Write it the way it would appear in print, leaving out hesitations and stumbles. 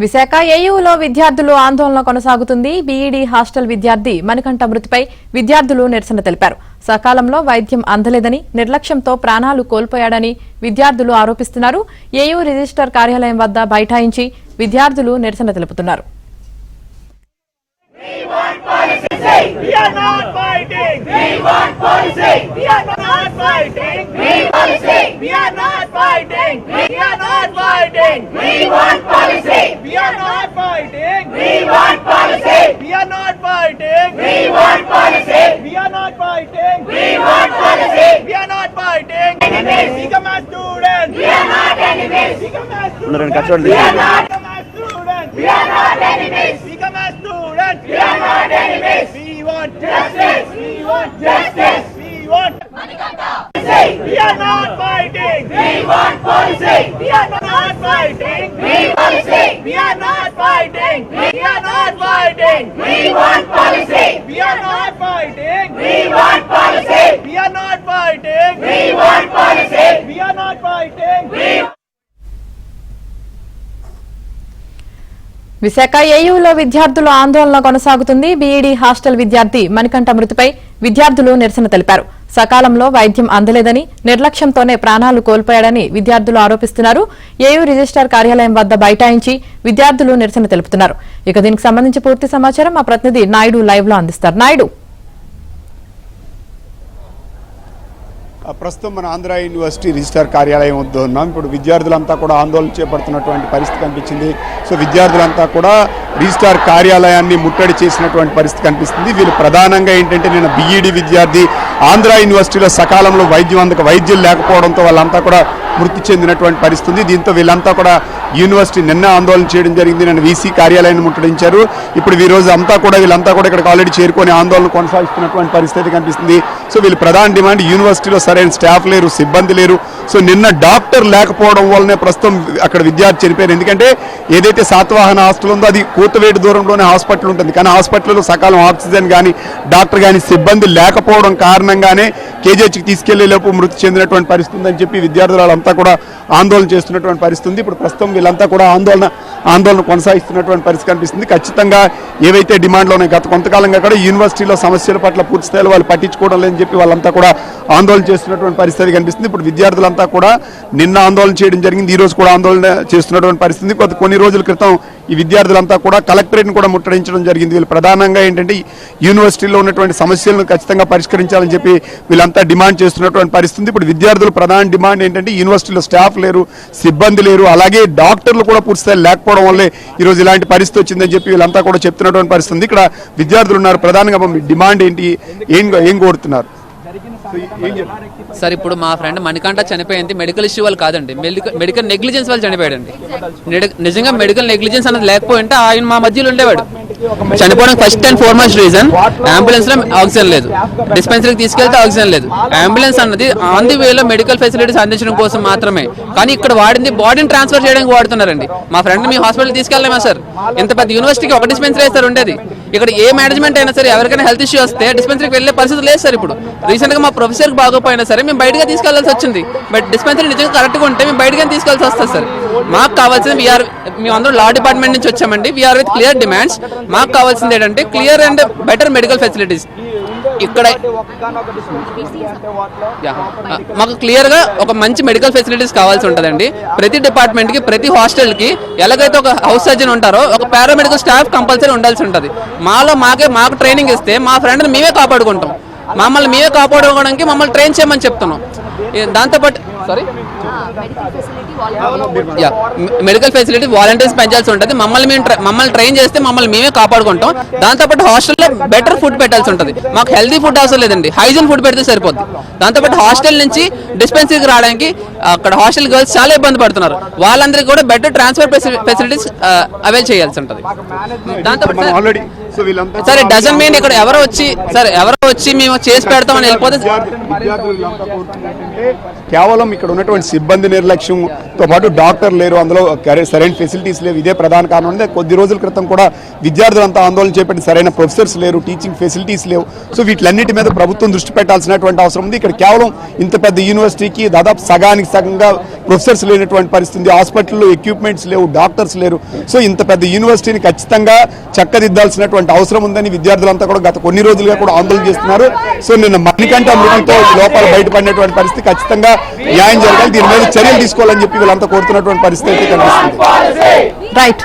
విశాఖ ఏయూలో విద్యార్థులు ఆందోళన కొనసాగుతుంది. బీఈడీ హాస్టల్ విద్యార్థి మణికంఠ మృతిపై విద్యార్థులు నిరసన తెలిపారు. సకాలంలో వైద్యం అందలేదని, నిర్లక్ష్యంతో ప్రాణాలు కోల్పోయాడని విద్యార్థులు ఆరోపిస్తున్నారు. ఏయూ రిజిస్టర్ కార్యాలయం వద్ద బైఠాయించి విద్యార్థులు నిరసన తెలుపుతున్నారు. We are not fighting. We want policy. We are not fighting. We policy. We are not fighting. We are not fighting. We want policy. We are not fighting. We want policy. We are not fighting. We want policy. We are not fighting. We want policy. We are not fighting. Enemies. Become a student. We are not enemies. Become a student. We are not students. We are not enemies. Become a student. We are not enemies. We want justice. We want justice. We want policy. We are not fighting. We want policy. We are not fighting. We policy. We are not fighting. We are not fighting. We want policy. We are not fighting. We want policy. We are not fighting. We want policy. We are not fighting. Visakha ఏయూలో విద్యార్థుల ఆందోళన కొనసాగుతుంది. B Ed hostel విద్యార్థి మణికంఠ మృతిపై విద్యార్థులు నిరసన తెలిపారు. సకాలంలో వైద్యం అందలేదని, నిర్లక్ష్యంతోనే ప్రాణాలు కోల్పోయాడని విద్యార్థులు ఆరోపిస్తున్నారు. ఏయూ రిజిస్టార్ కార్యాలయం వద్ద బైఠాయించి విద్యార్థులు నిరసన తెలుపుతున్నారు. ఇక దీనికి సంబంధించి పూర్తి సమాచారం మా ప్రతినిధి నాయుడు లైవ్ లో అందిస్తారు. నాయుడు, ప్రస్తుతం మన ఆంధ్ర యూనివర్సిటీ రిజిస్ట్రార్ కార్యాలయం వద్ద ఉన్నాం. ఇప్పుడు విద్యార్థులంతా కూడా ఆందోళన చేపడుతున్నటువంటి పరిస్థితి కనిపించింది. సో విద్యార్థులంతా కూడా రిజిస్ట్రార్ కార్యాలయాన్ని ముట్టడి చేసినటువంటి పరిస్థితి కనిపిస్తుంది. వీళ్ళు ప్రధానంగా ఏంటంటే, నేను బీఈడీ విద్యార్థి ఆంధ్ర యూనివర్సిటీలో సకాలంలో వైద్యం లేకపోవడంతో వాళ్ళంతా కూడా మృతి చెందినటువంటి పరిస్థితి. దీంతో వీళ్ళంతా కూడా యూనివర్సిటీ నిన్న ఆందోళన చేయడం జరిగింది. నిన్న వీసీ కార్యాలయాన్ని ముట్టడించారు. ఇప్పుడు ఈ రోజు వీళ్ళంతా కూడా ఇక్కడికి ఆల్రెడీ చేరుకొని ఆందోళన కొనసాగిస్తున్నటువంటి పరిస్థితి కనిపిస్తుంది. సో వీళ్ళు ప్రధాన డిమాండ్, యూనివర్సిటీలో సరైన స్టాఫ్ లేరు, సిబ్బంది లేరు. సో నిన్న డాక్టర్ లేకపోవడం వల్లనే ప్రస్తుతం అక్కడ విద్యార్థి చనిపోయారు. ఎందుకంటే ఏదైతే శాతవాహన హాస్టల్ ఉందో అది కూతవేటు దూరంలోనే హాస్పిటల్ ఉంటుంది. కానీ హాస్పిటల్లో సకాలం ఆక్సిజన్ కానీ డాక్టర్ కానీ సిబ్బంది లేకపోవడం కారణంగానే కేజీహెచ్కి తీసుకెళ్లేలోపు మృతి చెందినటువంటి పరిస్థితి ఉందని చెప్పి విద్యార్థులంతా కూడా ఆందోళన చేస్తున్నటువంటి పరిస్థితి. ఇప్పుడు ప్రస్తుతం వీళ్ళంతా కూడా ఆందోళన కొనసాగిస్తున్నటువంటి పరిస్థితి కనిపిస్తుంది. ఖచ్చితంగా ఏవైతే డిమాండ్లు ఉన్నాయి, గత కొంతకాలంగా కూడా యూనివర్సిటీలో సమస్యల పట్ల పూర్తి స్థాయిలో వాళ్ళు పట్టించుకోవడం లేదని చెప్పి వాళ్ళంతా కూడా ఆందోళన చేస్తున్నటువంటి పరిస్థితి కనిపిస్తుంది. ఇప్పుడు విద్యార్థులంతా కూడా నిన్న ఆందోళన చేయడం జరిగింది, ఈ రోజు కూడా ఆందోళన చేస్తున్నటువంటి పరిస్థితి. కొన్ని రోజుల క్రితం ఈ విద్యార్థులంతా కూడా కలెక్టరేట్ని కూడా ముట్టడించడం జరిగింది. వీళ్ళు ప్రధానంగా ఏంటంటే యూనివర్సిటీలో ఉన్నటువంటి సమస్యలను ఖచ్చితంగా పరిష్కరించాలని చెప్పి వీళ్ళంతా డిమాండ్ చేస్తున్నటువంటి పరిస్థితి. ఇప్పుడు విద్యార్థుల ప్రధాన డిమాండ్ ఏంటంటే, యూనివర్సిటీలో స్టాఫ్ లేరు, సిబ్బంది లేరు, అలాగే డాక్టర్లు కూడా పూర్తి స్థాయి లేకపోవడం వల్లే ఈరోజు ఇలాంటి పరిస్థితి వచ్చిందని చెప్పి వీళ్ళంతా కూడా చెప్తున్నటువంటి పరిస్థితి. ఇక్కడ విద్యార్థులు ఉన్నారు. ప్రధానంగా డిమాండ్ ఏంటి, ఏం కోరుతున్నారు? సార్, ఇప్పుడు మా ఫ్రెండ్ మణికంఠ చనిపోయింది మెడికల్ ఇష్యూ వాళ్ళు కాదండి, మెడికల్ నెగ్లిజెన్స్ వాళ్ళు చనిపోయాడండి. నిజంగా మెడికల్ నెగ్లిజెన్స్ అనేది లేకపోయింటే ఆయన మా మధ్యలో ఉండేవాడు. చనిపోవడానికి first and foremost reason, ambulance లో ఆక్సిజన్ లేదు, డిస్పెన్సరీకి తీసుకెళ్తే ఆక్సిజన్ లేదు. అంబులెన్స్ అన్నది ఆన్ ది వేలో మెడికల్ ఫెసిలిటీస్ అందించడం కోసం మాత్రమే, కానీ ఇక్కడ వాడింది బాడీని ట్రాన్స్ఫర్ చేయడానికి వాడుతున్నారండి. మా ఫ్రెండ్ మీ హాస్పిటల్ తీసుకెళ్ళలేమా సార్? ఇంత పెద్ద యూనివర్సిటీకి ఒక డిస్పెన్సరీ సార్ ఉండేది. ఇక్కడ ఏ మేనేజ్మెంట్ అయినా సరే ఎవరికైనా హెల్త్ ఇష్యూ వస్తే డిస్పెన్సరీకి వెళ్ళే పరిస్థితి లేదు సార్. ఇప్పుడు రీసెంట్ గా మా ప్రొఫెసర్కి బాగోపోయినా సరే మేము బయటగా తీసుకెళ్లాల్సి వచ్చింది. బట్ డిస్పెన్సరీ నిజంగా కరెక్ట్గా ఉంటే మేము బయటగా తీసుకెళ్లాల్సి వస్తుంది సార్. మాకు కావాల్సింది మేము అందరూ లా డిపార్ట్మెంట్ నుంచి వచ్చామండి. We are with clear demands. మాకు కావాల్సింది ఏంటంటే clear and better medical facilities. ఇక్కడ మాకు క్లియర్ గా ఒక మంచి మెడికల్ ఫెసిలిటీస్ కావాల్సి ఉంటుందండి. ప్రతి డిపార్ట్మెంట్ కి, ప్రతి హాస్టల్ కి ఎలాగైతే ఒక హౌస్ సర్జన్ ఉంటారో ఒక పారామెడికల్ స్టాఫ్ కంపల్సరీ ఉండాల్సి ఉంటుంది. మాకు ట్రైనింగ్ ఇస్తే మా ఫ్రెండ్ని మేమే కాపాడుకుంటాం. మమ్మల్ని మేమే కాపాడుకోవడానికి మమ్మల్ని ట్రైన్ చేయమని చెప్తున్నాం. దాంతోపాటు మెడికల్ ఫెసిలిటీ వాలంటీర్స్ పెంచాల్సి ఉంటుంది. మమ్మల్ని ట్రైన్ చేస్తే మమ్మల్ని మేమే కాపాడుకుంటాం. దాంతోపాటు హాస్టల్లో బెటర్ ఫుడ్ పెట్టాల్సి ఉంటుంది. మాకు హెల్తీ ఫుడ్ అవసరం లేదండి, హైజీన్ ఫుడ్ పెడితే సరిపోద్ది. దాంతోపాటు హాస్టల్ నుంచి డిస్పెన్సరీకి రావడానికి అక్కడ హాస్టల్ గర్ల్స్ చాలా ఇబ్బంది పడుతున్నారు. వాళ్ళందరికీ కూడా బెటర్ ట్రాన్స్ఫర్ ఫెసిలిటీస్ అవైల్ చేయాల్సి ఉంటుంది. దాంతోపాటు సో వీళ్ళంతా సార్ ఇట్ డజన్ మీన్ ఇక్కడ ఎవరో వచ్చి మేము చేసి పెడతామని వెళ్ళిపోతే విద్యార్థులు వీళ్ళంతా కోరుతున్నట్టంటే కేవలం ఇక్కడ ఉన్నటువంటి సిబ్బంది నిర్లక్ష్యంతో పాటు డాక్టర్ లేరు, అందులో సరైన ఫెసిలిటీస్ లేవు. ఇదే ప్రధాన కారణం ఉంది. కొద్ది రోజుల క్రితం కూడా విద్యార్థులంతా ఆందోళన చేపట్టి సరైన ప్రొఫెసర్స్ లేరు, టీచింగ్ ఫెసిలిటీస్ లేవు. సో వీటిలన్నిటి మీద ప్రభుత్వం దృష్టి పెట్టాల్సినటువంటి అవసరం ఉంది. ఇక్కడ కేవలం ఇంత పెద్ద యూనివర్సిటీకి దాదాపు సగానికి సగంగా ప్రొఫెసర్స్ లేనటువంటి పరిస్థితి, హాస్పిటల్లో ఎక్విప్మెంట్స్ లేవు, డాక్టర్స్ లేరు. సో ఇంత పెద్ద యూనివర్సిటీని ఖచ్చితంగా చక్కదిద్దాల్సినటువంటి అవసరం ఉందని విద్యార్థులంతా కూడా గత కొన్ని రోజులుగా కూడా ఆందోళన చేస్తున్నారు. సో నిన్న మణికంఠ మృతితో లోపాలు బయటపడినటువంటి పరిస్థితి, ఖచ్చితంగా న్యాయం జరగాలి, దీని మీద చర్యలు తీసుకోవాలని చెప్పి వీళ్ళంతా కోరుతున్నటువంటి పరిస్థితి అయితే కనిపిస్తుంది. రైట్.